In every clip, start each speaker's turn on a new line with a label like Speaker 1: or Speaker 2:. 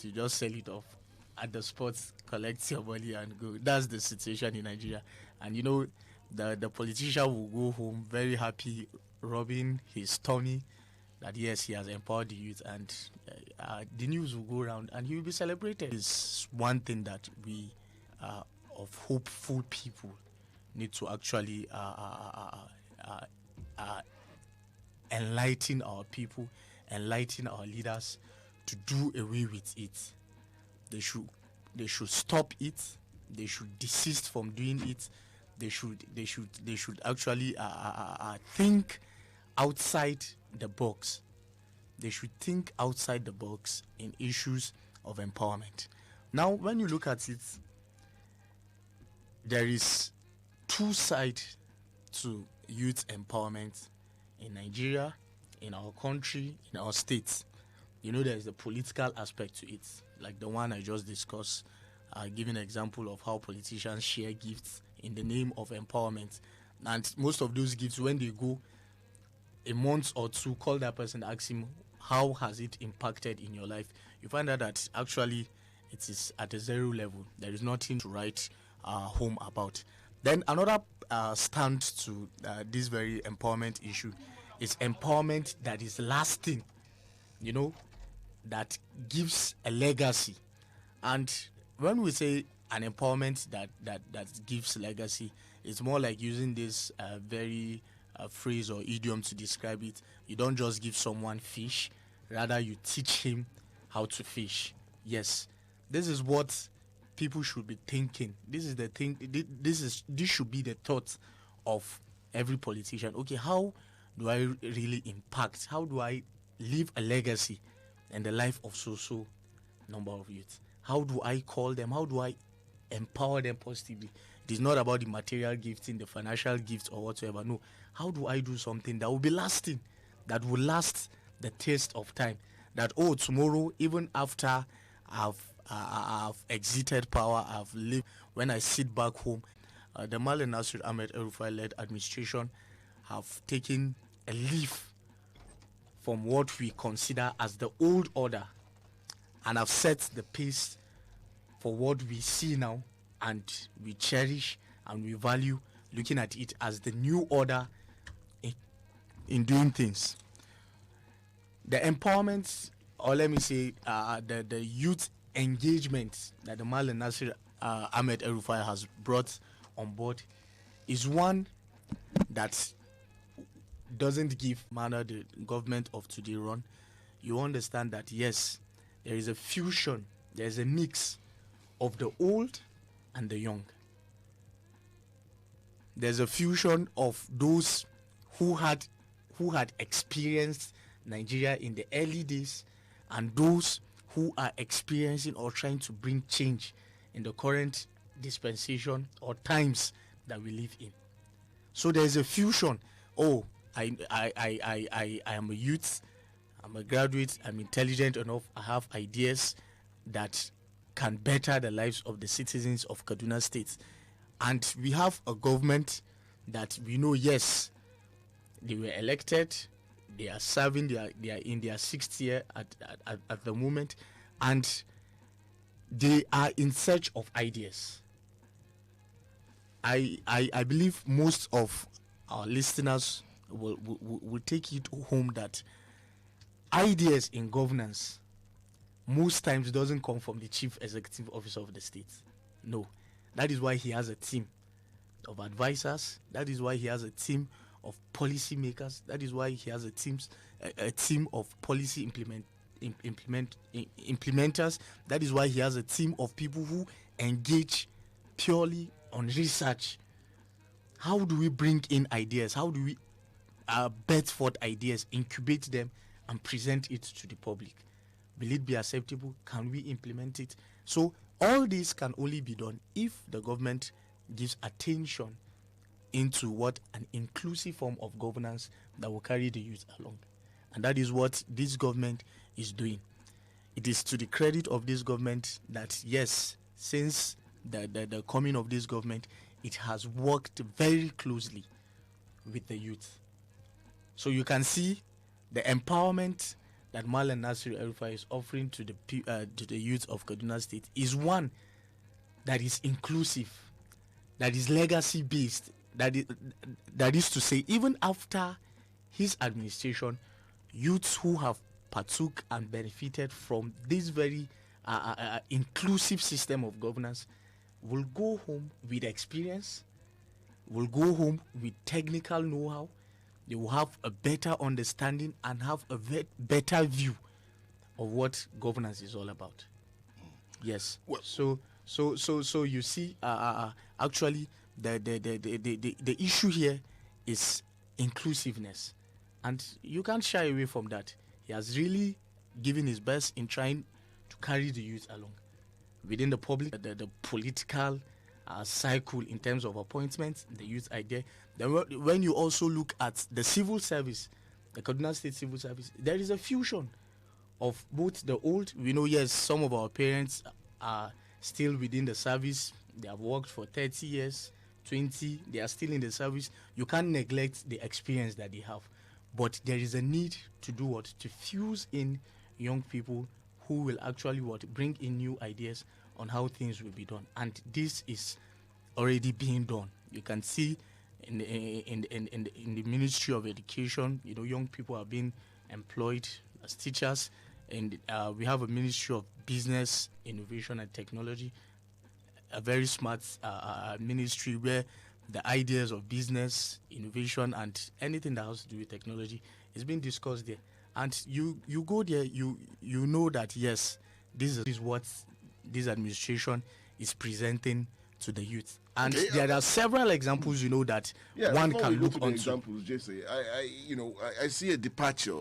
Speaker 1: it, you just sell it off at the spot, collect your money and go. That's the situation in Nigeria. And you know, the politician will go home very happy, rubbing his tummy that yes, he has empowered the youth, and the news will go around and he will be celebrated. Is one thing that we of hopeful people need to actually enlighten our people, enlighten our leaders to do away with it. They should stop it. They should desist from doing it. They should actually think outside the box. They should think outside the box in issues of empowerment. Now, when you look at it, there is two sides to youth empowerment in Nigeria, in our country, in our states. You know, there's the political aspect to it, like the one I just discussed, giving an example of how politicians share gifts in the name of empowerment. And most of those gifts, when they go a month or two, call that person, ask him, how has it impacted in your life? You find out that actually it is at a zero level. There is nothing to write home about. Then another stand to this very empowerment issue is empowerment that is lasting, you know, that gives a legacy. And when we say an empowerment that gives legacy, it's more like using this very phrase or idiom to describe it. You don't just give someone fish, rather you teach him how to fish. Yes, this is what people should be thinking. This is the thing. This should be the thought of every politician. Okay, how do I really impact? How do I leave a legacy in the life of so number of youth? How do I call them? How do I empower them positively? It is not about the material gifting, the financial gifts or whatsoever. No, how do I do something that will be lasting, that will last the test of time? That tomorrow, even after I've exited power, I've lived, when I sit back home, the Malam Nasir Ahmed El-Rufai led administration have taken a leaf from what we consider as the old order and have set the pace for what we see now, and we cherish and we value looking at it as the new order in doing things. The empowerment, or let me say the youth engagement that the Malam Nasir Ahmed El-Rufai has brought on board is one that doesn't give manner the government of today run. You understand that yes, there is a fusion, there is a mix of the old and the young. There's a fusion of those who had experienced Nigeria in the early days and those who are experiencing or trying to bring change in the current dispensation or times that we live in. So there's a fusion. I am a youth, I'm a graduate, I'm intelligent enough, I have ideas that can better the lives of the citizens of Kaduna State. And we have a government that we know, yes, they were elected, they are serving, they are in their sixth year at the moment, and they are in search of ideas. I believe most of our listeners will take it home that ideas in governance most times doesn't come from the chief executive officer of the state. No, that is why he has a team of advisors. That is why he has a team of policy makers. That is why he has a team of policy implementers. That is why he has a team of people who engage purely on research. How do we bring in ideas? How do we bet forth ideas, incubate them, and present it to the public? Will it be acceptable? Can we implement it? So all this can only be done if the government gives attention into what an inclusive form of governance that will carry the youth along. And that is what this government is doing. It is to the credit of this government that yes, since the coming of this government, it has worked very closely with the youth. So you can see the empowerment that Malam Nasir El-Rufai is offering to the youth of Kaduna State is one that is inclusive, that is legacy based, that is to say, even after his administration, youths who have partook and benefited from this very inclusive system of governance will go home with experience, will go home with technical know-how. They will have a better understanding and have a better view of what governance is all about. Yes. Well, so you see, actually, the issue here is inclusiveness, and you can't shy away from that. He has really given his best in trying to carry the youth along within the public, the political cycle in terms of appointments. The youth idea. Then when you also look at the civil service, the Kaduna State Civil Service, there is a fusion of both the old. We know, yes, some of our parents are still within the service. They have worked for 30 years, 20. They are still in the service. You can't neglect the experience that they have. But there is a need to do what? To fuse in young people who will actually bring in new ideas on how things will be done. And this is already being done. You can see in the Ministry of Education, young people are being employed as teachers. And we have a Ministry of Business, Innovation and Technology, a very smart ministry where the ideas of business, innovation, and anything that has to do with technology is being discussed there. And you go there, you know that, yes, this is what this administration is presenting to the youth. And there are several examples, that one can look onto.
Speaker 2: Examples, Jesse, I see a departure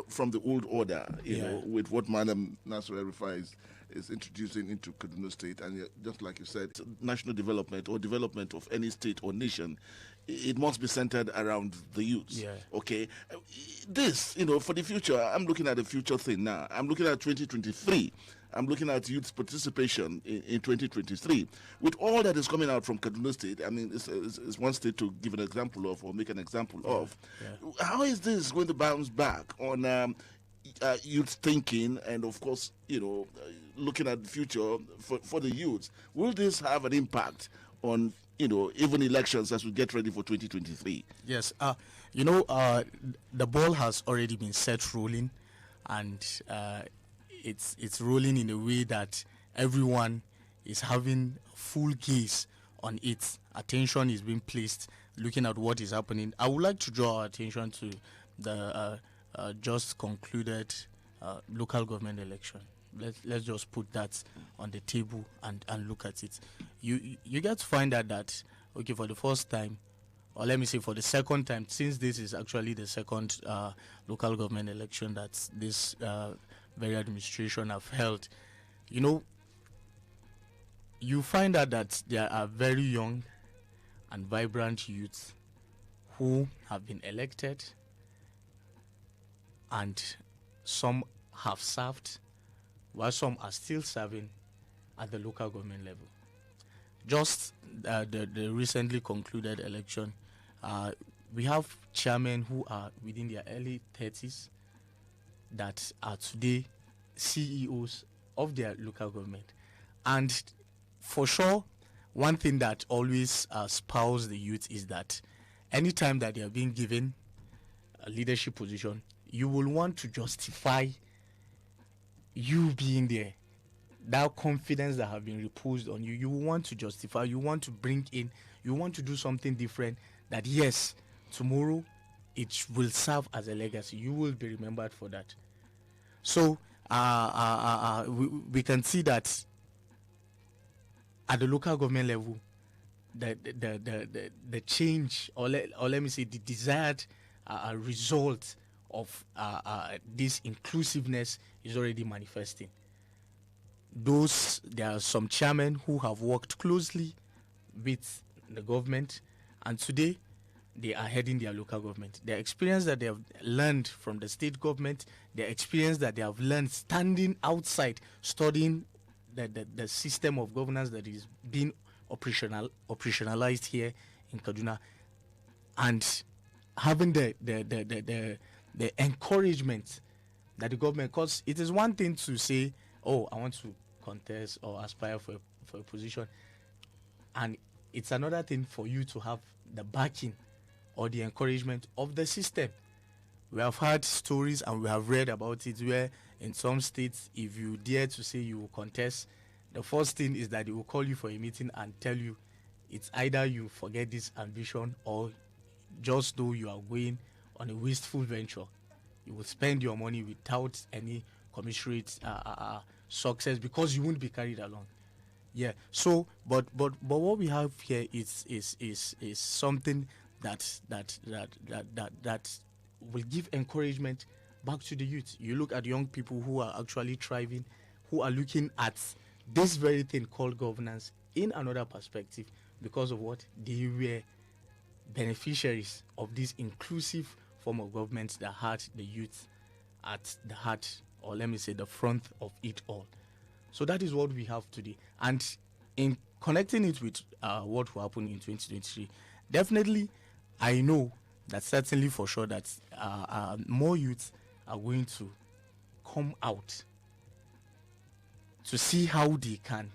Speaker 2: from the old order, with what Madam Nasir El-Rufai is introducing into Kaduna State. And just like you said, national development or development of any state or nation, it must be centered around the youth.
Speaker 1: Yeah.
Speaker 2: Okay. This, for the future, I'm looking at the future thing now. I'm looking at 2023. I'm looking at youth participation in 2023. With all that is coming out from Kaduna State, I mean, it's one state to give an example of or make an example of. Yeah. How is this going to bounce back on youth thinking and, of course, looking at the future for the youth? Will this have an impact on, even elections as we get ready for 2023?
Speaker 1: Yes. The ball has already been set rolling, and it's rolling in a way that everyone is having full gaze on it. Attention is being placed, looking at what is happening. I would like to draw our attention to the just concluded local government election. Let's just put that on the table and look at it. You get to find out that, okay, for the first time, or let me say for the second time, since this is actually the second local government election that this very administration have held, you find out that there are very young and vibrant youths who have been elected, and some have served, while some are still serving at the local government level. Just the recently concluded election, we have chairmen who are within their early 30s that are today CEOs of their local government. And for sure, one thing that always spouts the youth is that anytime that they are being given a leadership position, you will want to justify you being there. That confidence that have been reposed on you, you want to justify, you want to bring in, you want to do something different, that yes, tomorrow it will serve as a legacy. You will be remembered for that. So we can see that at the local government level, the change, or let me say the desired result of this inclusiveness is already manifesting. There are some chairmen who have worked closely with the government, and today they are heading their local government. The experience that they have learned from the state government, the experience that they have learned standing outside, studying the system of governance that is being operationalized here in Kaduna, and having the encouragement that the government, because it is one thing to say, oh, I want to contest or aspire for a position, and it's another thing for you to have the backing or the encouragement of the system. We have heard stories and we have read about it where in some states, if you dare to say you will contest, the first thing is that they will call you for a meeting and tell you it's either you forget this ambition or just though you are going on a wasteful venture, you will spend your money without any commensurate success because you won't be carried along. Yeah. So, but what we have here is something that will give encouragement back to the youth. You look at young people who are actually thriving, who are looking at this very thing called governance in another perspective because of what they were beneficiaries of this inclusive form of government that had the youth at the heart, or let me say the front of it all. So that is what we have today. And in connecting it with what will happen in 2023, definitely I know that certainly for sure that more youths are going to come out to see how they can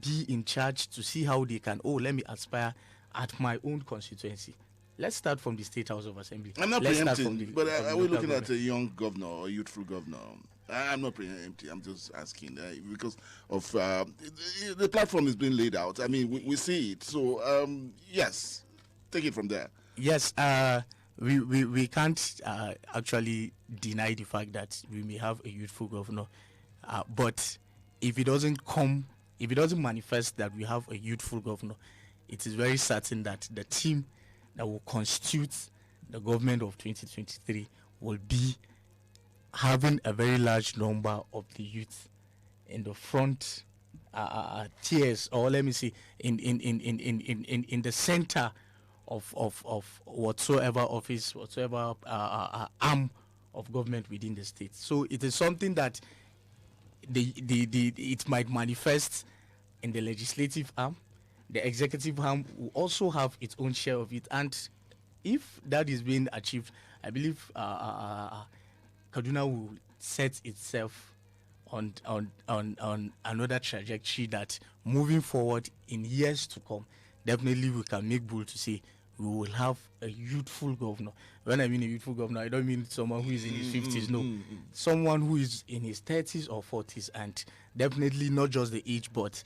Speaker 1: be in charge, to see how they can, let me aspire at my own constituency. Let's start from the State House of Assembly.
Speaker 2: I'm not
Speaker 1: Let's start
Speaker 2: preempting,
Speaker 1: from
Speaker 2: but
Speaker 1: from the
Speaker 2: are we
Speaker 1: local
Speaker 2: looking at
Speaker 1: government.
Speaker 2: a young governor or youthful governor? I'm not preempting. I'm just asking because of the platform is being laid out. I mean, we see it. So, yes, take it from there.
Speaker 1: Yes, we can't actually deny the fact that we may have a youthful governor, but if it doesn't manifest that we have a youthful governor, it is very certain that the team that will constitute the government of 2023 will be having a very large number of the youth in the front tiers, or let me see, in the center of whatsoever office, whatsoever arm of government within the state. So it is something that it might manifest in the legislative arm. The executive arm will also have its own share of it, and if that is being achieved, I believe Kaduna will set itself on another trajectory that moving forward in years to come, definitely we can make bold to say we will have a youthful governor. When I mean a youthful governor, I don't mean someone who is in his 50s, no. Someone who is in his 30s or 40s, and definitely not just the age, but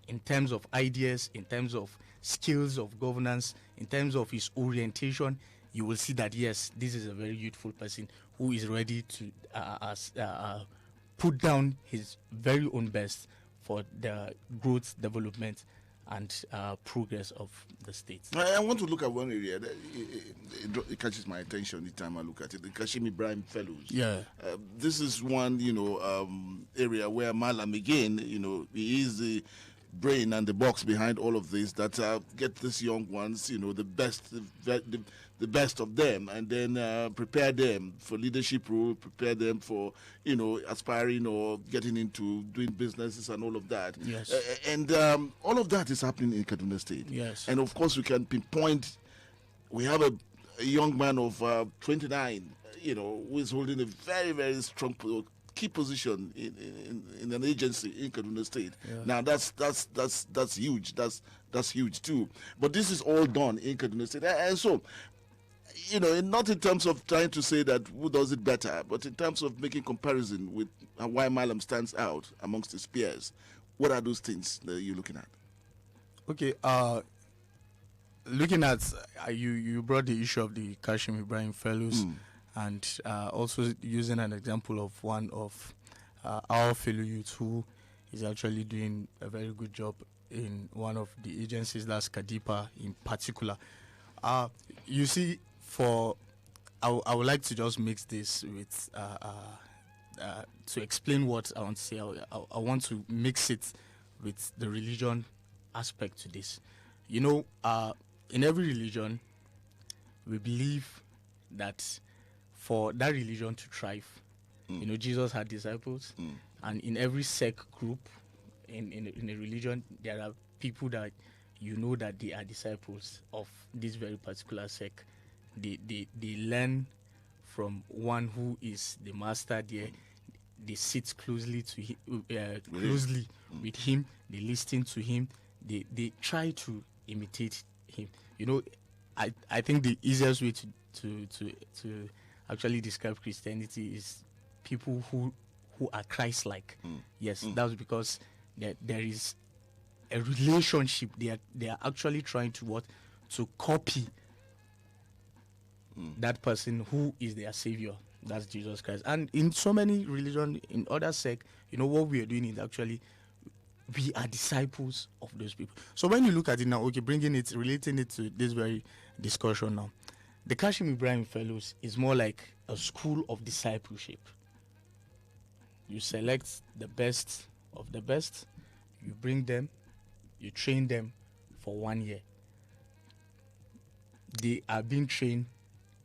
Speaker 1: in terms of ideas, in terms of skills of governance, in terms of his orientation, you will see that yes, this is a very youthful person who is ready to put down his very own best for the growth, development, and progress of the state.
Speaker 2: I want to look at one area that it catches my attention each time I look at it. The Kashim Ibrahim Fellows.
Speaker 1: Yeah.
Speaker 2: This is one, area where Malam again, he is the brain and the box behind all of this that get these young ones, the best, the best of them, and then prepare them for leadership role, prepare them for, aspiring or getting into doing businesses and all of that.
Speaker 1: Yes.
Speaker 2: And all of that is happening in Kaduna State.
Speaker 1: Yes.
Speaker 2: And of course, we can pinpoint, we have a young man of 29, who is holding a very, very strong key position in an agency in Kaduna State.
Speaker 1: Yeah.
Speaker 2: Now that's huge. That's huge too. But this is all done in Kaduna State, and so not in terms of trying to say that who does it better, but in terms of making comparison with why Malam stands out amongst his peers. What are those things that you're looking at?
Speaker 1: Okay. Looking at you brought the issue of the Kashim Ibrahim Fellows. And also using an example of one of our fellow youths who is actually doing a very good job in one of the agencies, that's Kadipa in particular. You see, I would like to just mix this with, to explain what I want to say, I want to mix it with the religion aspect to this. In every religion, we believe that for that religion to thrive, Jesus had disciples, and in every sect group, in a religion, there are people that that they are disciples of this very particular sect. They learn from one who is the master there. they sit closely to closely with him. They listen to him. They try to imitate him. You know, I think the easiest way to actually describe Christianity is people who are Christ-like. Yes, that's because there is a relationship. They are actually trying to what, to copy that person who is their savior. That's Jesus Christ. And in so many religions, in other sects, you know, what we are doing is actually we are disciples of those people. So when you look at it now, okay, relating it to this very discussion now, the Kashim Ibrahim Fellows is more like a school of discipleship. You select the best of the best, you bring them, you train them for 1 year. They are being trained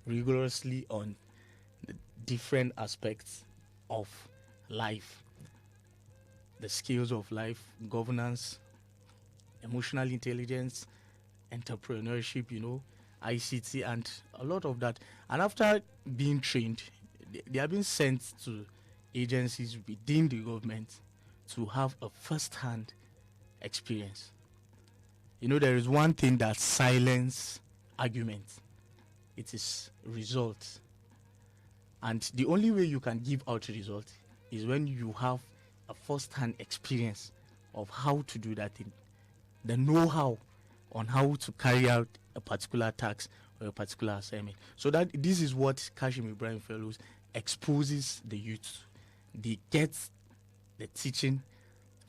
Speaker 1: rigorously on the different aspects of life, the skills of life, governance, emotional intelligence, entrepreneurship, you know, ICT, and a lot of that. And after being trained, they are being sent to agencies within the government to have a first-hand experience. You know, there is one thing that silence argument. It is results. And the only way you can give out results is when you have a first-hand experience of how to do that thing, the know-how on how to carry out a particular task or a particular assignment. So that this is what Kashim Ibrahim Fellows exposes the youth. They get the teaching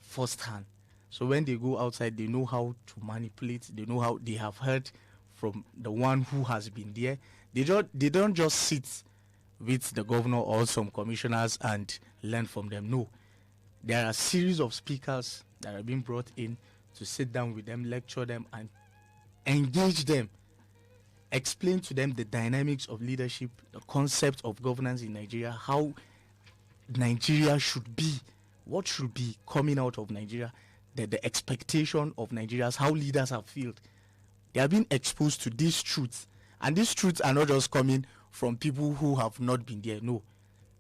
Speaker 1: firsthand. So when they go outside, they know how to manipulate. They know how, they have heard from the one who has been there. They don't just sit with the governor or some commissioners and learn from them. No, there are a series of speakers that are being brought in to sit down with them, lecture them, and engage them, explain to them the dynamics of leadership, the concept of governance in Nigeria, how Nigeria should be, what should be coming out of Nigeria, the expectation of Nigerians, how leaders have failed. They are being exposed to these truths, and these truths are not just coming from people who have not been there. No,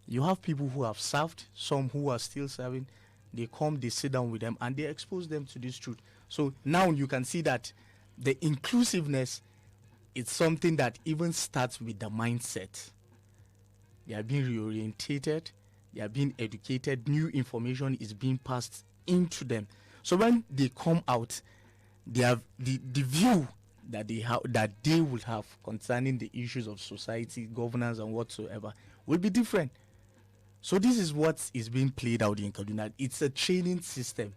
Speaker 1: you have people who have served, some who are still serving. They come, they sit down with them, and they expose them to this truth. So now you can see that the inclusiveness is something that even starts with the mindset. They are being reorientated, they are being educated, new information is being passed into them. So when they come out, they have the view that they will have concerning the issues of society, governance, and whatsoever will be different. So this is what is being played out in Kaduna. It's a training system.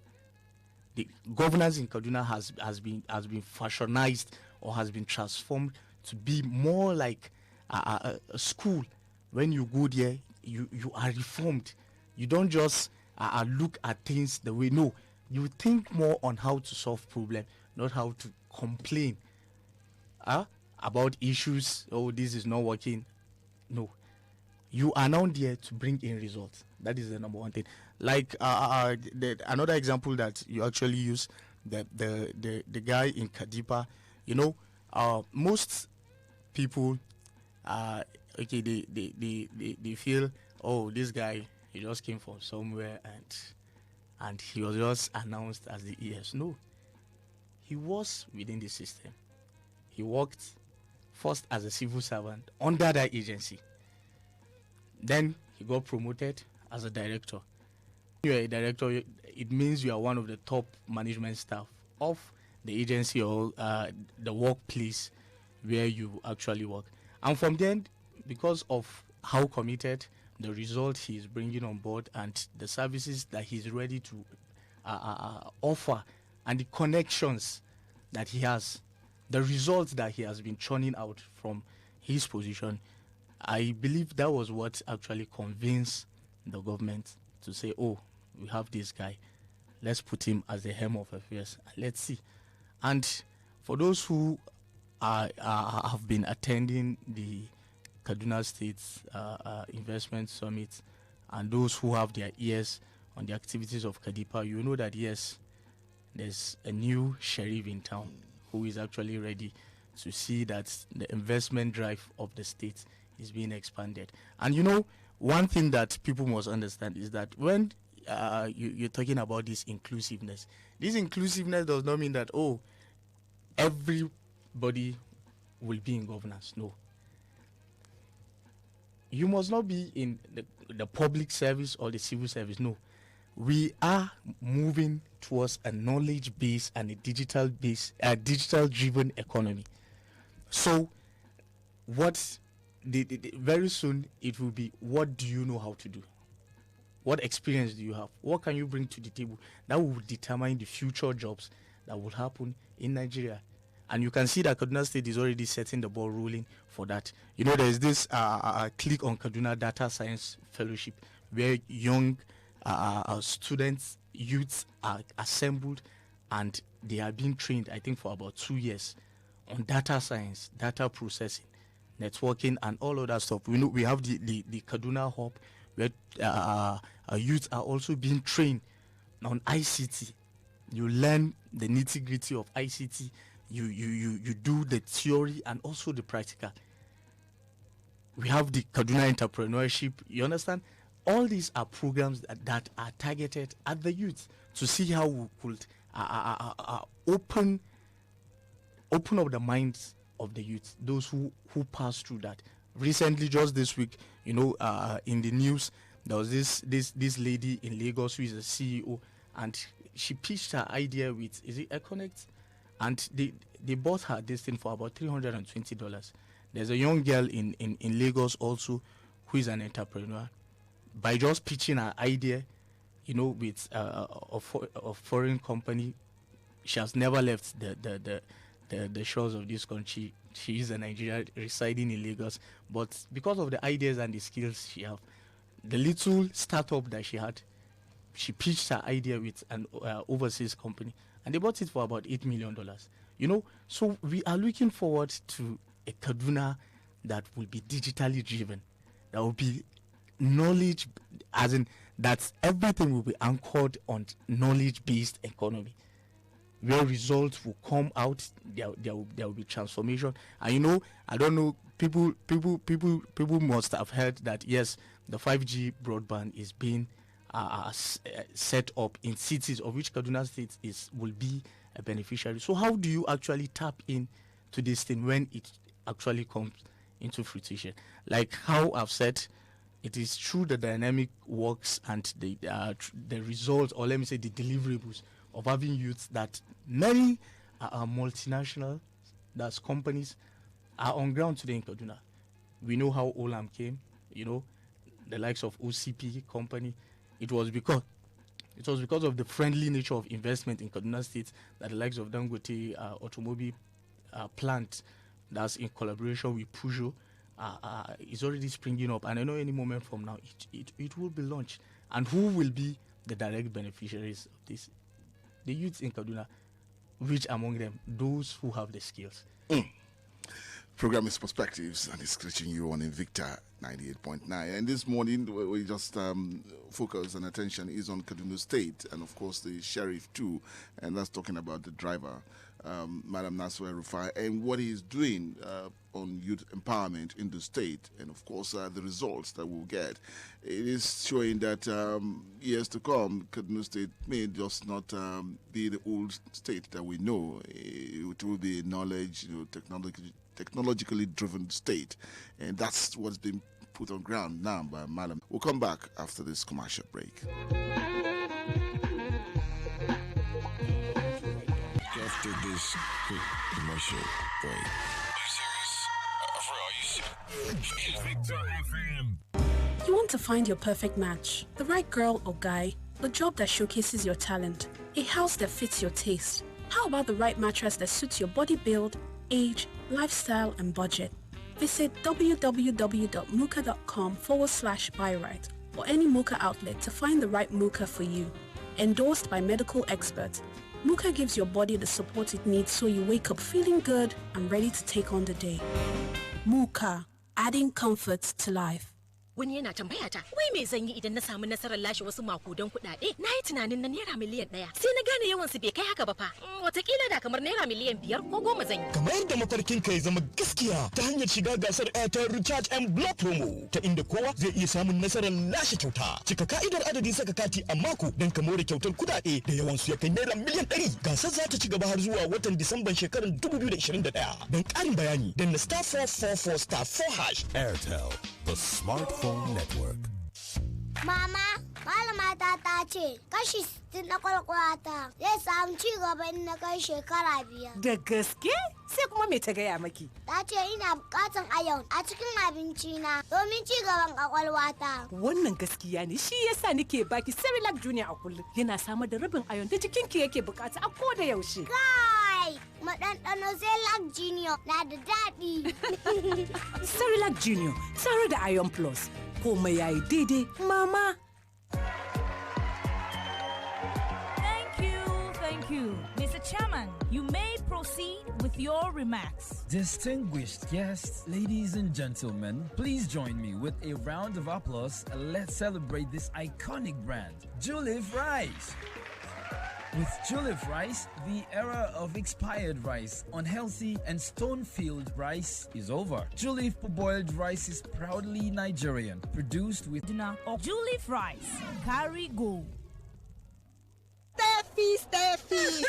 Speaker 1: The governance in Kaduna has been fashionized or has been transformed to be more like a school. When you go there, you are reformed. You don't just look at things the way. No, you think more on how to solve problem, not how to complain about issues. Oh, this is not working. No, you are now there to bring in results. That is the number one thing. Like another example that you actually use, the guy in Kadipa. You know, most people, okay, they feel, oh, this guy, he just came from somewhere and he was just announced as the ES. No, he was within the system. He worked first as a civil servant under that agency. Then he got promoted as a director. You're a director, it means you are one of the top management staff of the agency or the workplace where you actually work. And from then, because of how committed, the result he is bringing on board, and the services that he's ready to offer, and the connections that he has, the results that he has been churning out from his position, I believe that was what actually convinced the government to say, oh, we have this guy, let's put him as the helm of affairs, let's see. And for those who have been attending the Kaduna State's investment summit, and those who have their ears on the activities of Kadipa, you know that yes, there's a new sheriff in town who is actually ready to see that the investment drive of the state is being expanded. And you know, one thing that people must understand is that when you're talking about this inclusiveness does not mean that, oh, everybody will be in governance. No. You must not be in the public service or the civil service. No. We are moving towards a knowledge-based and a digital-driven economy. So, very soon it will be, what do you know how to do? What experience do you have? What can you bring to the table? That will determine the future jobs that will happen in Nigeria. And you can see that Kaduna State is already setting the ball rolling for that. You know, there's this Click on Kaduna Data Science Fellowship where young students, youths are assembled and they are being trained, I think, for about 2 years on data science, data processing, networking, and all of that stuff. We know we have the Kaduna Hub where youths are also being trained on ICT. You learn the nitty-gritty of ICT. You do the theory and also the practical. We have the Kaduna Entrepreneurship. You understand? All these are programs that are targeted at the youth to see how we could open up the minds of the youth, those who pass through that. Recently, just this week, you know, in the news, there was this lady in Lagos who is a CEO, and she pitched her idea with, is it Econnect? And they bought her this thing for about $320. There's a young girl in Lagos also who is an entrepreneur. By just pitching her idea, you know, with a foreign company, she has never left the shores of this country. She is a Nigerian residing in Lagos, but because of the ideas and the skills she have, the little startup that she had, she pitched her idea with an overseas company, and they bought it for about $8 million. You know, so we are looking forward to a Kaduna that will be digitally driven, that will be knowledge, as in that everything will be anchored on knowledge-based economy, where results will come out. There will be transformation. And you know, I don't know, people must have heard that yes, the 5G broadband is being set up in cities, of which Kaduna State will be a beneficiary. So how do you actually tap in to this thing when it actually comes into fruition? Like how I've said, it is through the dynamic works and the results, or let me say the deliverables of having youths, that many multinational, that's companies, are on ground today in Kaduna. We know how Olam came, you know, the likes of OCP company. It was because of the friendly nature of investment in Kaduna State that the likes of Dangote automobile plant, that's in collaboration with Peugeot, is already springing up. And I know any moment from now it will be launched. And who will be the direct beneficiaries of this? The youths in Kaduna. Which among them? Those who have the skills.
Speaker 2: Program is Perspectives, and it's reaching you on Invicta 98.9. And this morning, we just focus and attention is on Kaduna State, and of course the sheriff too, and that's talking about the driver, Madam Nasser Rufai, and what he is doing on youth empowerment in the state, and of course the results that we'll get. It is showing that years to come, Kaduna State may just not be the old state that we know. It will be a knowledge, technologically driven state, and that's what's been put on ground now by Madam. We'll come back after this commercial break.
Speaker 3: After this quick commercial break.
Speaker 4: You want to find your perfect match, the right girl or guy, a job that showcases your talent, a house that fits your taste. How about the right mattress that suits your body build, age, lifestyle, and budget? Visit www.muka.com/buy-right or any Muka outlet to find the right Muka for you. Endorsed by medical experts, Muka gives your body the support it needs so you wake up feeling good and ready to take on the day. Muka, adding comfort to life.
Speaker 5: Wani yana tambaya ta, wai me zan yi idan na samu nasarar lashe wasu makudan kuɗaɗe? Na yi tunanin na naira miliyan 1. Sai na gane yawan su bai kai haka ba fa. Watakila da kamar naira miliyan 5 ko 10 zan yi.
Speaker 6: Kamar yadda mafarkin ka ya zama gaskiya ta hanyar shiga gasar Airtel Recharge and Block Promo ta inda kowa zai iya samun nasarar lashe kyauta. Cika ka'idar adadin saka kati a mako don ka more kyautar kudade da yawan su ya kai naira miliyan 100. Gasar za ta ci gaba har zuwa watan Disamban shekarar 2021. Don ƙarin bayani danna *444*4#.
Speaker 7: Airtel, the smartphone network.
Speaker 8: Mama, malama ta ce kashi 60 na kwalkwata zai samu ci gaba in na kai shekara 5.
Speaker 9: Da gaske? Sai kuma me ta gaya maki?
Speaker 8: Ta ce ina bukatan ayon a cikin abinci na domin ci gaban kwakwalwata.
Speaker 9: Wannan gaskiya ne, shi yasa nake baki Cerelac Junior a kullum. Yana samar da rabin ayon da jikinki yake bukata a koda yaushe.
Speaker 8: Kai, maɗanɗano Cerelac Junior na da daɗi.
Speaker 9: Cerelac Junior tare da Iron Plus. Komai yayi daidai, mama.
Speaker 10: Thank you. Mr. Chairman, you may proceed with your remarks.
Speaker 11: Distinguished guests, ladies and gentlemen, please join me with a round of applause and let's celebrate this iconic brand, Julif Rice. With Julif Rice, the era of expired rice, unhealthy and stone-filled rice is over. Julif boiled rice is proudly Nigerian, produced with
Speaker 10: Julif Rice, carry go.
Speaker 12: Steffi.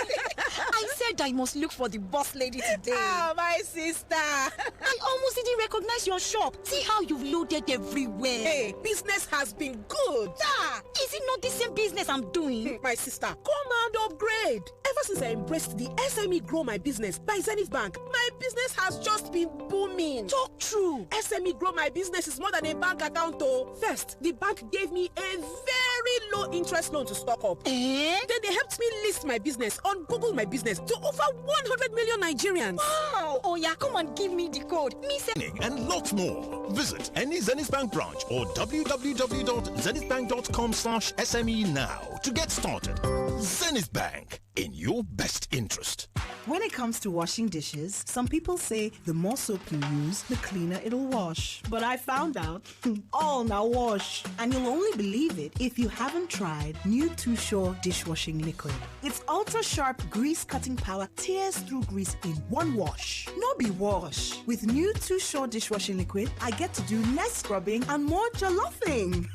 Speaker 12: I said I must look for the boss lady today.
Speaker 9: Ah, my sister.
Speaker 12: I almost didn't recognize your shop. See how you've loaded everywhere.
Speaker 9: Hey, business has been good.
Speaker 12: Is it not the same business I'm doing?
Speaker 9: My sister, come and upgrade. Ever since I embraced the SME Grow My Business by Zenith Bank, my business has just been booming.
Speaker 12: Talk true.
Speaker 9: SME Grow My Business is more than a bank account, though. First, the bank gave me a very low interest loan to stock up. Then they helped me list my business on Google My Business to over 100 million Nigerians.
Speaker 12: Wow! Oh yeah, come and give me the code.
Speaker 7: And lots more. Visit any Zenith Bank branch or www.zenithbank.com/SME now to get started. Zenith Bank, in your best interest.
Speaker 13: When it comes to washing dishes, some people say the more soap you use, the cleaner it'll wash. But I found out, all now wash. And you'll only believe it if you haven't tried new Too Sure dishwashing liquid. Its ultra-sharp grease-cutting power tears through grease in one wash. No be wash. With new Too Sure dishwashing liquid, I get to do less scrubbing and more jolloфing.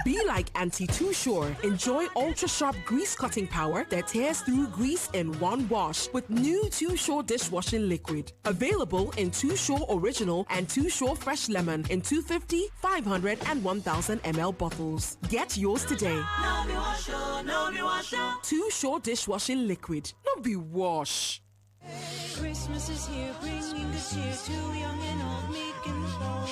Speaker 14: Be like Auntie Too Sure. Enjoy ultra-sharp grease-cutting power that tears through grease in one wash with new Too Sure dishwashing liquid. Available in Too Sure Original and Too Sure Fresh Lemon in 250, 500 and 1000 ml bottles. Get yours today. Too Sure dishwashing liquid. No be wash.
Speaker 15: Christmas is here, bringing good cheer to young and old, meek and bold.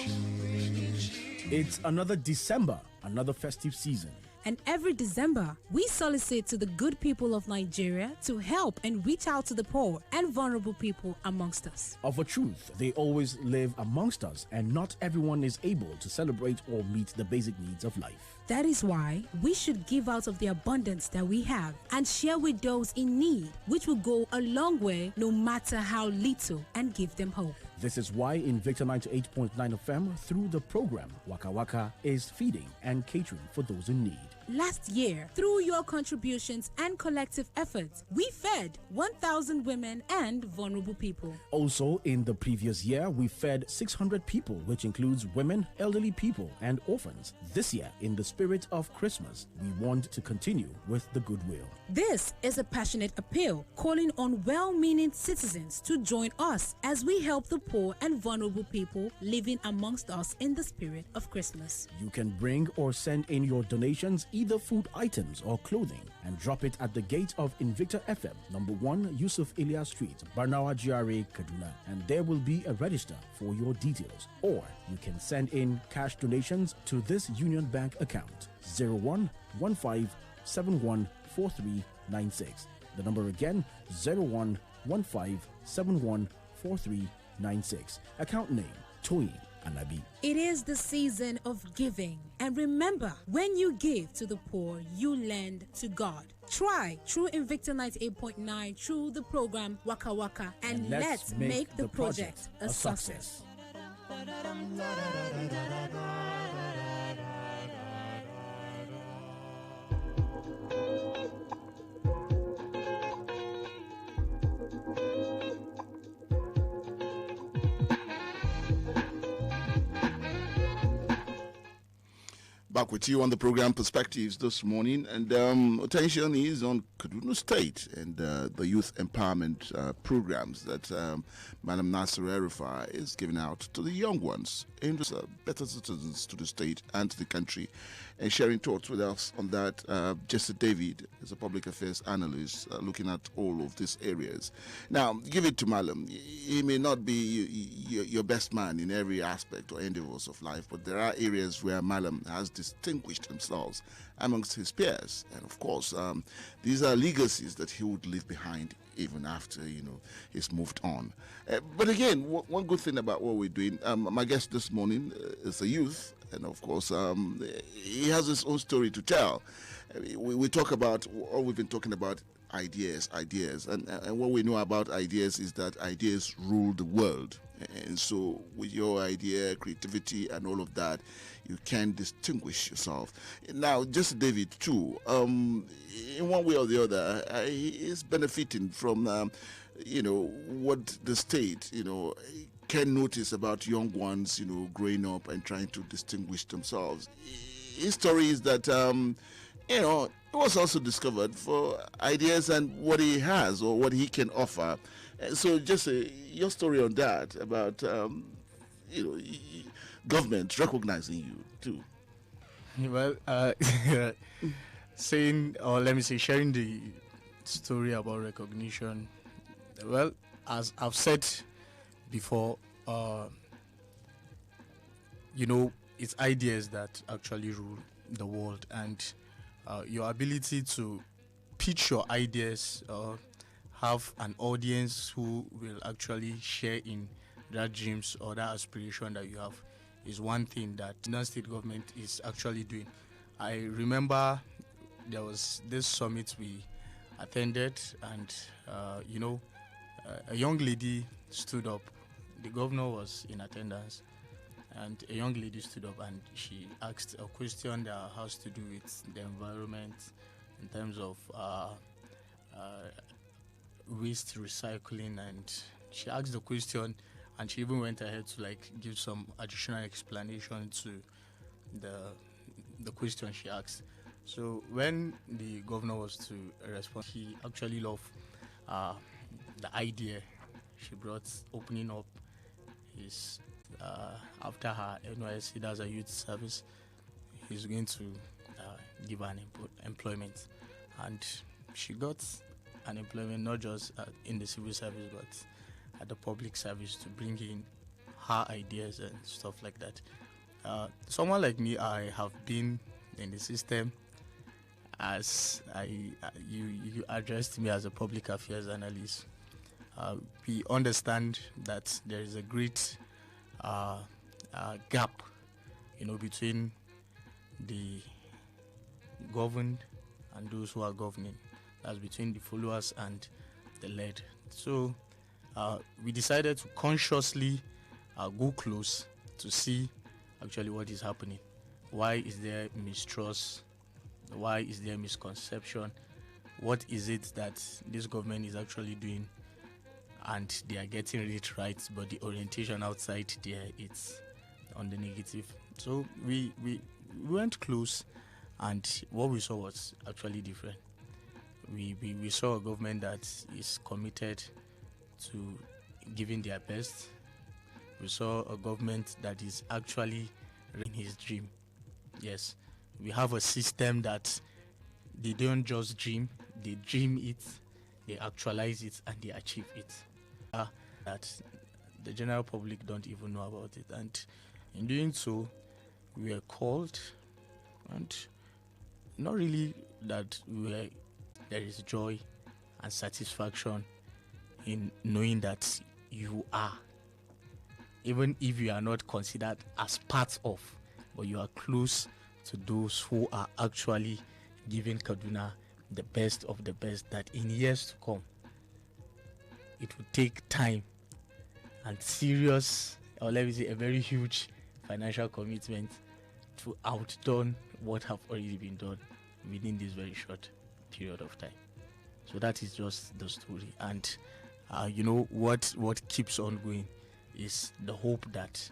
Speaker 16: It's another December, another festive season.
Speaker 17: And every December, we solicit to the good people of Nigeria to help and reach out to the poor and vulnerable people amongst us.
Speaker 16: Of a truth, they always live amongst us, and not everyone is able to celebrate or meet the basic needs of life.
Speaker 17: That is why we should give out of the abundance that we have and share with those in need, which will go a long way no matter how little, and give them hope.
Speaker 16: This is why Invicta 98.9 FM, through the program Waka Waka, is feeding and catering for those in need.
Speaker 17: Last year, through your contributions and collective efforts, we fed 1,000 women and vulnerable people.
Speaker 16: Also, in the previous year, we fed 600 people, which includes women, elderly people, and orphans. This year, in the spirit of Christmas, we want to continue with the goodwill.
Speaker 17: This is a passionate appeal calling on well-meaning citizens to join us as we help the poor and vulnerable people living amongst us in the spirit of Christmas.
Speaker 16: You can bring or send in your donations, either food items or clothing, and drop it at the gate of Invicta FM, number 1 Yusuf Ilyas Street, Barnawa GRA, Kaduna, and there will be a register for your details. Or you can send in cash donations to this Union Bank account, 0115714396. The number again, 0115714396. Account name, Toyin Alabi.
Speaker 17: It is the season of giving. And remember, when you give to the poor, you lend to God. Try through Invicta 98.9 through the program Waka Waka, and let's make the project a success.
Speaker 2: Back with you on the program Perspectives this morning, and attention is on Kaduna State and the youth empowerment programs that Madam Nasser Erifai is giving out to the young ones, aimed at better citizens to the state and to the country. And sharing thoughts with us on that, Jesse David is a public affairs analyst looking at all of these areas. Now, give it to Malam. He may not be your best man in every aspect or endeavors of life, but there are areas where Malam has distinguished himself amongst his peers. And of course, these are legacies that he would leave behind even after, he's moved on. But again, one good thing about what we're doing, my guest this morning is a youth. And of course, he has his own story to tell. We talk about, all we've been talking about, ideas. And what we know about ideas is that ideas rule the world. And so with your idea, creativity, and all of that, you can distinguish yourself. Now, just David, too, in one way or the other, he is benefiting from, what the state, can notice about young ones, growing up and trying to distinguish themselves. His story is that, he was also discovered for ideas and what he has or what he can offer. So just your story on that about, government recognizing you too.
Speaker 1: Well, sharing the story about recognition. Well, as I've said before, it's ideas that actually rule the world, and your ability to pitch your ideas or have an audience who will actually share in that dreams or that aspiration that you have is one thing that non-state government is actually doing. I remember there was this summit we attended, and a young lady stood up. The governor was in attendance, and a young lady stood up and she asked a question that has to do with the environment in terms of waste recycling, and she asked the question, and she even went ahead to give some additional explanation to the question she asked. So when the governor was to respond, he actually loved the idea she brought, opening up his after her NYSC, that's a youth service, he's going to give her an employment, and she got an employment not just in the civil service but at the public service to bring in her ideas and stuff like that. Someone like me, I have been in the system, as you addressed me as a public affairs analyst. We understand that there is a great gap, between the governed and those who are governing. That's between the followers and the led. So we decided to consciously go close to see actually what is happening. Why is there mistrust? Why is there misconception? What is it that this government is actually doing? And they are getting it right, but the orientation outside there, it's on the negative. So we went close, and what we saw was actually different. We saw a government that is committed to giving their best. We saw a government that is actually in his dream. Yes, we have a system that they don't just dream, they dream it, they actualize it, and they achieve it. That the general public don't even know about it, and in doing so, we are called, and not really that there is joy and satisfaction in knowing that you are, even if you are not considered as part of, but you are close to those who are actually giving Kaduna the best of the best, that in years to come, it will take time and serious, or let me say a very huge financial commitment to outdone what have already been done within this very short period of time. So that is just the story. And what keeps on going is the hope that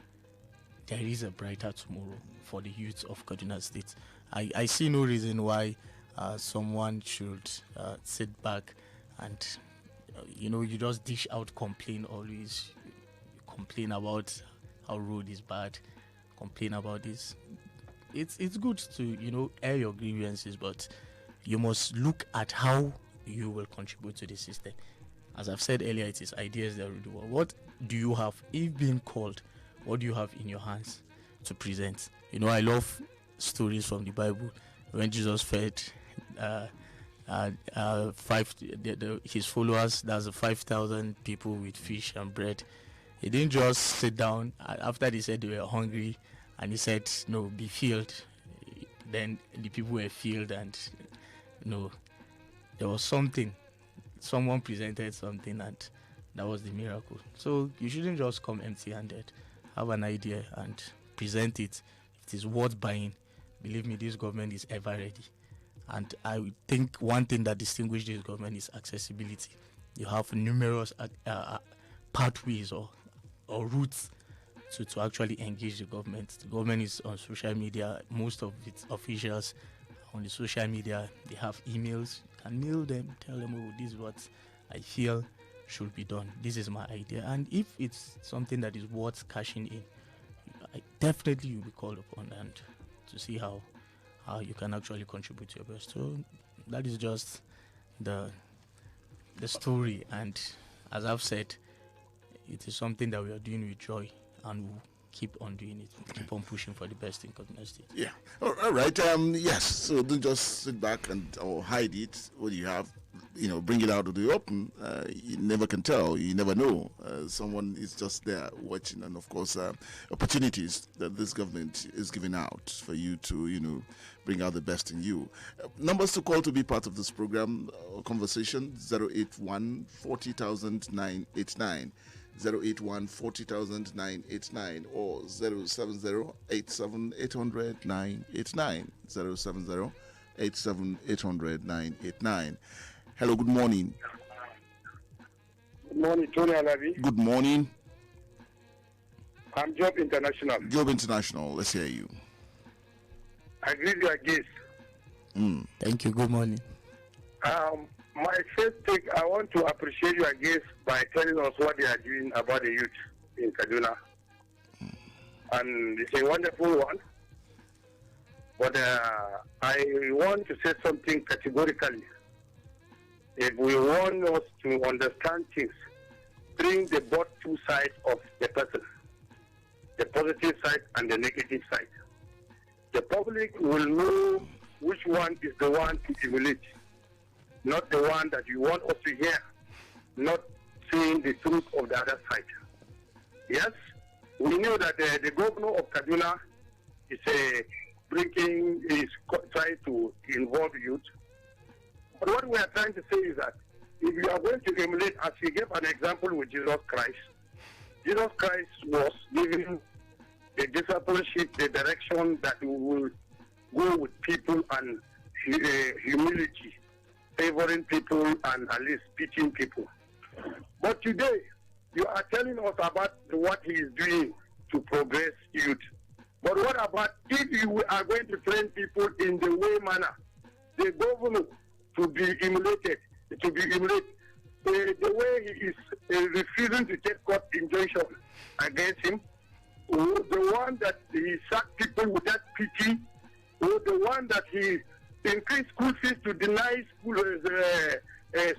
Speaker 1: there is a brighter tomorrow for the youth of Kaduna State. I see no reason why someone should sit back and, you just dish out always complain about how road is bad, complain about this. It's good to, air your grievances, but you must look at how you will contribute to the system. As I've said earlier, it is ideas that rule the world. What do you have, if being called, what do you have in your hands to present? I love stories from the Bible when Jesus fed his followers, that's the 5,000 people with fish and bread. He didn't just sit down after they said they were hungry and he said, no, be filled. Then the people were filled and there was something. Someone presented something and that was the miracle. So you shouldn't just come empty-handed. Have an idea and present it. If it is worth buying, believe me, this government is ever ready. And I think one thing that distinguishes this government is accessibility. You have numerous pathways or routes to actually engage the government. The government is on social media. Most of its officials on the social media, they have emails. You can mail them, tell them, oh, this is what I feel should be done. This is my idea. And if it's something that is worth cashing in, I definitely will be called upon and to see how you can actually contribute your best. So that is just the story. And as I've said, it is something that we are doing with joy and we'll keep on doing it. We'll keep on pushing for the best in Kaduna State.
Speaker 2: Yeah. All right. Yes. So don't just sit back or hide it. What do you have? Bring it out to the open. You never can tell. You never know. Someone is just there watching, and of course, opportunities that this government is giving out for you to, bring out the best in you. Numbers to call to be part of this program or conversation: 081 40,000 989, 081 40,000 989, or 070 87 800 989, 070 87 800 989. Hello, good morning.
Speaker 18: Good morning, Toyin Alabi.
Speaker 2: Good morning.
Speaker 18: I'm Job International.
Speaker 2: Job International, let's hear you.
Speaker 18: I greet your guest.
Speaker 1: Thank you, good morning.
Speaker 18: My first take, I want to appreciate your guest by telling us what they are doing about the youth in Kaduna. And it's a wonderful one. But I want to say something categorically. If we want us to understand things, bring the both two sides of the person, the positive side and the negative side. The public will know which one is the one to emulate, not the one that you want us to hear, not seeing the truth of the other side. Yes, we know that the governor of Kaduna is trying to involve youth. But what we are trying to say is that if you are going to emulate, as we gave an example with Jesus Christ was giving the discipleship, the direction that we will go with people and humility, favoring people and at least teaching people. But today, you are telling us about what he is doing to progress youth. But what about if you are going to train people in the way manner, the governor to be emulated, the way he is refusing to take court injunction against him, or the one that he sacked people without pity, or the one that he increased school fees to deny school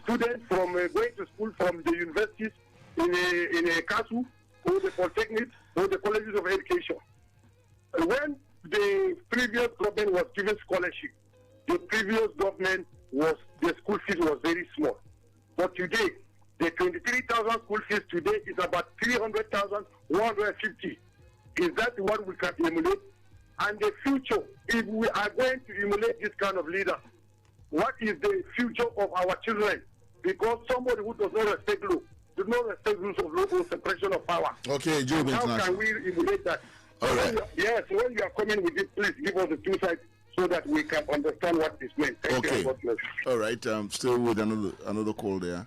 Speaker 18: students from going to school from the universities in a castle, or the polytechnics, or the colleges of education. When the previous government was giving scholarship, the previous government the school fees was very small. But today, the 23,000 school fees today is about 300,000, 150. Is that what we can emulate? And the future, if we are going to emulate this kind of leader, what is the future of our children? Because somebody who does not respect law, does not respect rules of law or separation of power.
Speaker 2: Okay, Joe,
Speaker 18: how can we emulate that?
Speaker 2: All right.
Speaker 18: Yes, when you are coming with it, please give us the two sides so that we can understand what this means. Thank you.
Speaker 2: All right. Still with another call there.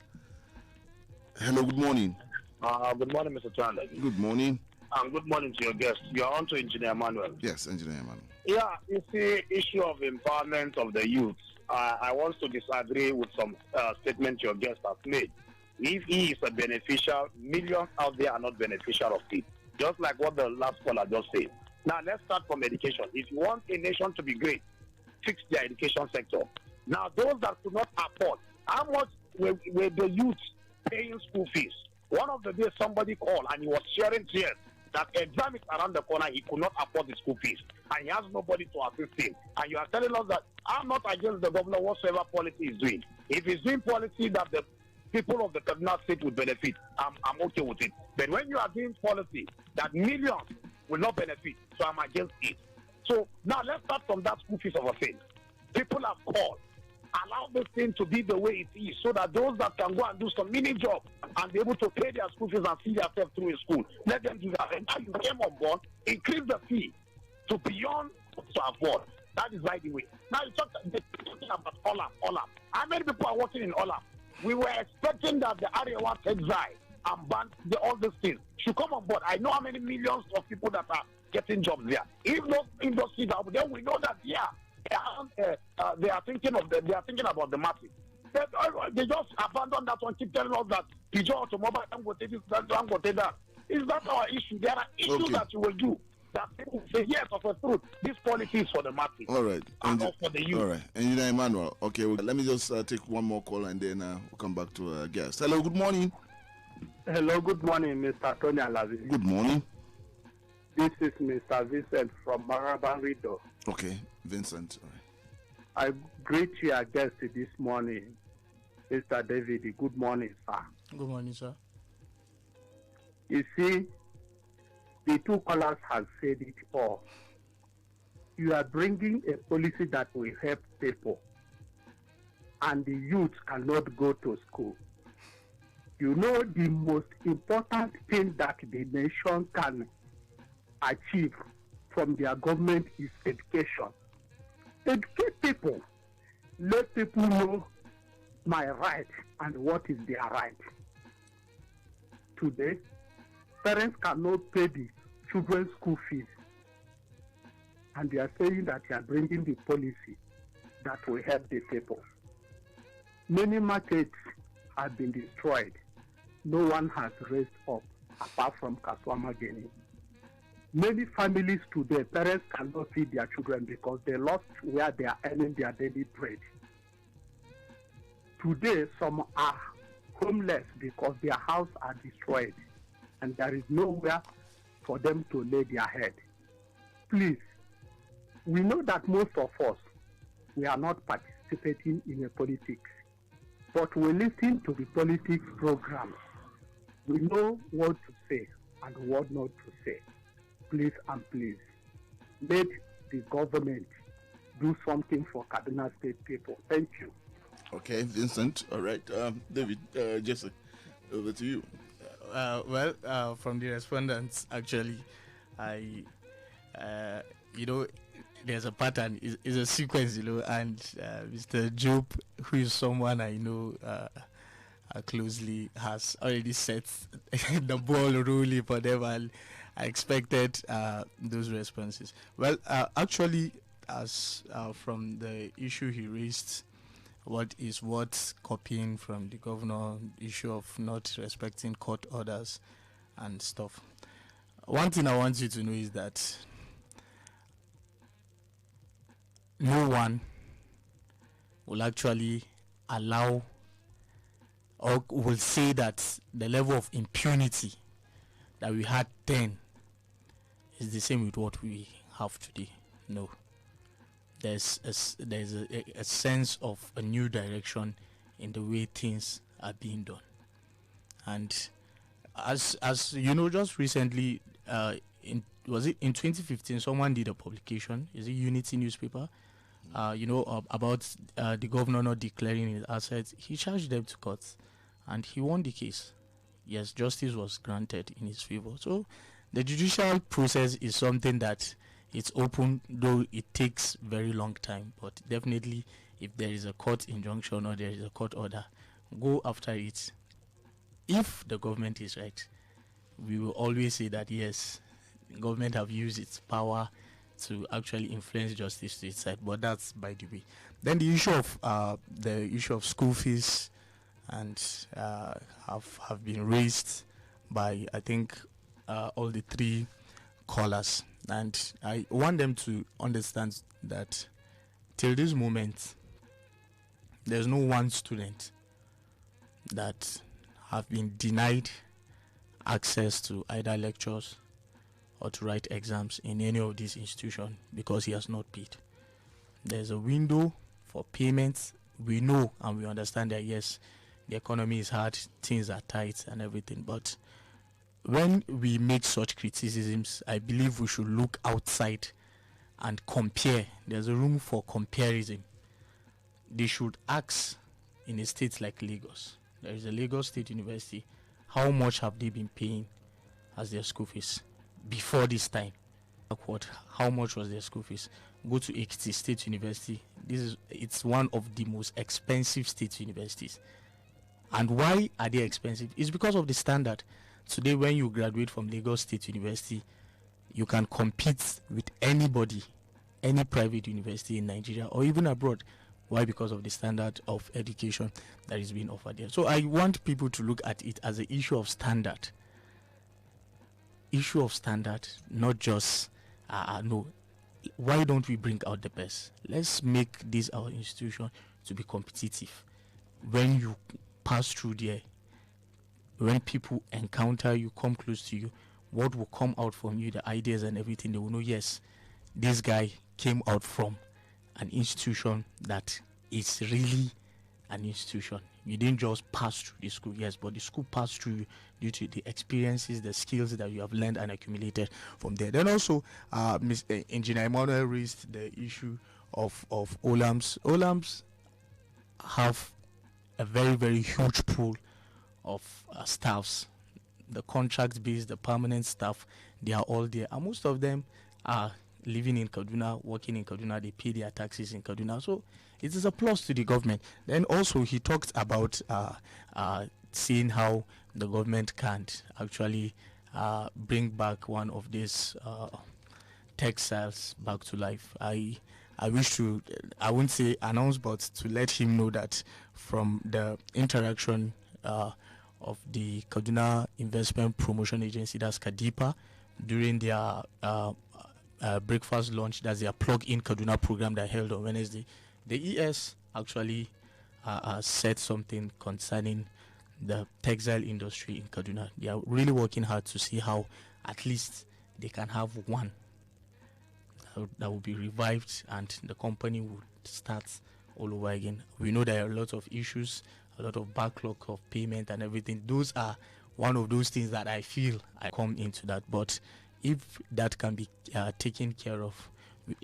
Speaker 2: Hello. Good morning.
Speaker 19: Good morning, Mr. Chandler.
Speaker 2: Good morning.
Speaker 18: and good morning to your guest. You are on to Engineer Manuel.
Speaker 2: Yes, Engineer Manuel.
Speaker 18: Yeah, it's the issue of empowerment of the youth. I want to disagree with some statements your guest has made. If he is a beneficial, millions out there are not beneficial of it. Just like what the last caller just said. Now, let's start from education. If you want a nation to be great, fix their education sector. Now, those that could not afford, how much were the youth paying school fees? One of the days somebody called and he was sharing tears that exam is around the corner, he could not afford the school fees. And he has nobody to assist him. And you are telling us that I'm not against the governor whatsoever policy is doing. If he's doing policy that the people of the Kaduna State will benefit, I'm okay with it. But when you are doing policy that millions will not benefit, so I'm against it. So now let's start from that school fees of a thing. People have called. Allow this thing to be the way it is so that those that can go and do some mini job and be able to pay their school fees and see themselves through a school, let them do that. And now you came on board, increase the fee to beyond to afford. That is right the way. Now you're talking about Olam. How many people are working in Olam? We were expecting that the Arewa Texai and ban all these things should come on board. I know how many millions of people that are getting jobs there. If those industries are, then we know that they are thinking about the masses. They just abandon that one, keep telling us that Pigeon Automobile don't go take this, don't go take that. Is that our issue? There are issues that you will do that people say yes, of a truth. This policy is for the masses.
Speaker 2: All right.
Speaker 18: And not for the youth.
Speaker 2: All right. Engineer Emmanuel. Okay, well, let me just take one more call and then we'll come back to our guest. Hello, good morning.
Speaker 19: Hello, good morning, Mr. Toyin Alabi.
Speaker 2: Good morning.
Speaker 19: This is Mr. Vincent from Maraban Rido.
Speaker 2: Okay, Vincent. All right.
Speaker 19: I greet your guest this morning, Mr. David. Good morning, sir.
Speaker 1: Good morning, sir.
Speaker 19: You see, the two callers have said it all. You are bringing a policy that will help people, and the youth cannot go to school. You know, the most important thing that the nation can achieve from their government is education. Educate people. Let people know my right and what is their right. Today, parents cannot pay the children's school fees. And they are saying that they are bringing the policy that will help the people. Many markets have been destroyed. No one has raised up apart from Kaswama Geni. Many families today, parents cannot feed their children because they lost where they are earning their daily bread. Today, some are homeless because their houses are destroyed and there is nowhere for them to lay their head. Please, we know that most of us, we are not participating in a politics, but we listen to the politics programs. We know what to say and what not to say. Please and please, let the government do something for Kaduna State people. Thank you.
Speaker 2: Okay, Vincent. All right. David, Jesse, over to you.
Speaker 1: From the respondents, actually, there's a pattern, it's a sequence, and Mr. Job, who is someone I know closely, has already set the ball rolling for them, and I expected those responses. Well, actually, as from the issue he raised, what copying from the governor, issue of not respecting court orders and stuff. One thing I want you to know is that no one will actually allow or will say that the level of impunity that we had then is the same with what we have today. No. There's a sense of a new direction in the way things are being done. And as you know, just recently, in 2015, someone did a publication, is it Unity newspaper, about the governor not declaring his assets. He charged them to court and he won the case. Yes, justice was granted in his favor. So the judicial process is something that it's open, though it takes very long time. But definitely, if there is a court injunction or there is a court order, go after it. If the government is right, we will always say that yes, government have used its power to actually influence justice to its side, but that's by the way. Then the issue of school fees and have been raised by I think all the three callers, and I want them to understand that till this moment there's no one student that have been denied access to either lectures or to write exams in any of these institutions because he has not paid. There's a window for payments. We know and we understand that yes, the economy is hard, things are tight and everything, but when we make such criticisms, I believe we should look outside and compare. There's a room for comparison. They should ask in a state like Lagos. There is a Lagos State University. How much have they been paying as their school fees before this time? How much was their school fees? Go to Ekiti State University. It's one of the most expensive state universities. And why are they expensive? It's because of the standard. Today, when you graduate from Lagos State University, you can compete with anybody, any private university in Nigeria or even abroad. Why? Because of the standard of education that is being offered there. So I want people to look at it as an issue of standard. Issue of standard, not just, no. Why don't we bring out the best? Let's make this our institution to be competitive. When you pass through there, when people encounter you, come close to you, what will come out from you, the ideas and everything, they will know, yes, this guy came out from an institution that is really an institution. You didn't just pass through the school, yes, but the school passed through you due to the experiences, the skills that you have learned and accumulated from there. Then also, Engineer Emmanuel raised the issue of OLAMs. OLAMs have a very, very huge pool of staffs. The contract-based, the permanent staff, they are all there. And most of them are living in Kaduna, working in Kaduna, they pay their taxes in Kaduna. So it is a plus to the government. Then also he talked about seeing how the government can't actually bring back one of these textiles back to life. I wish to, I wouldn't say announce, but to let him know that from the interaction of the Kaduna Investment Promotion Agency, that's KADIPA, during their breakfast lunch, that's their plug-in Kaduna program that held on Wednesday, the ES actually said something concerning the textile industry in Kaduna. They are really working hard to see how at least they can have one that will be revived and the company will start all over again. We know there are a lot of issues, a lot of backlog of payment and everything. Those are one of those things that I feel I come into that. But if that can be taken care of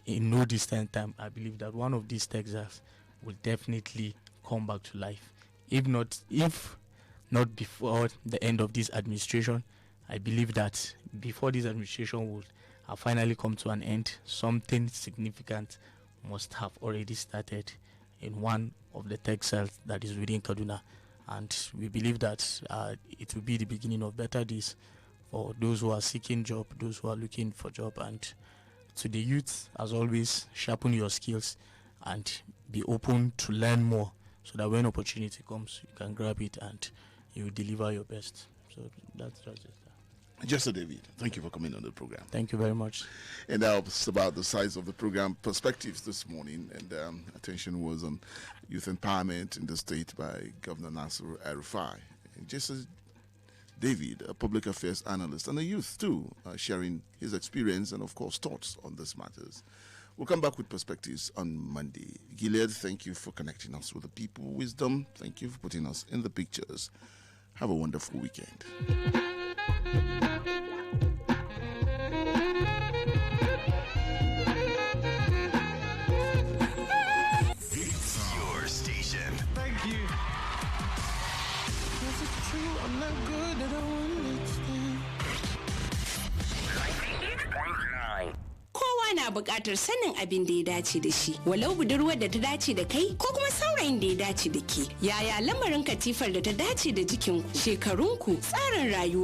Speaker 1: in no distant time, I believe that one of these textiles will definitely come back to life. If not before the end of this administration, I believe that before this administration would finally come to an end, something significant must have already started in one of the textiles that is within Kaduna. And we believe that it will be the beginning of better days for those who are seeking job, those who are looking for job. And to the youth, as always, sharpen your skills and be open to learn more so that when opportunity comes, you can grab it and you deliver your best. So that's just it.
Speaker 2: Jester David, thank you for coming on the program.
Speaker 1: Thank you very much.
Speaker 2: And that was about the size of the program Perspectives this morning. And attention was on youth empowerment in the state by Governor Nasir El-Rufai. And Jester David, a public affairs analyst and a youth too, sharing his experience and of course thoughts on these matters. We'll come back with Perspectives on Monday. Gilead, thank you for connecting us with the people. Wisdom, thank you for putting us in the pictures. Have a wonderful weekend.
Speaker 7: Your station.
Speaker 15: Thank you. Is it true I'm not good at
Speaker 12: Kowa na buƙatar sanin abin da ya dace da shi, walau budurwar da ta dace da kai ko kuma saurayin da ya dace da ke. Yaya lamarin katifar da ta dace da jikinku, shekarunku, tsarin rayuwa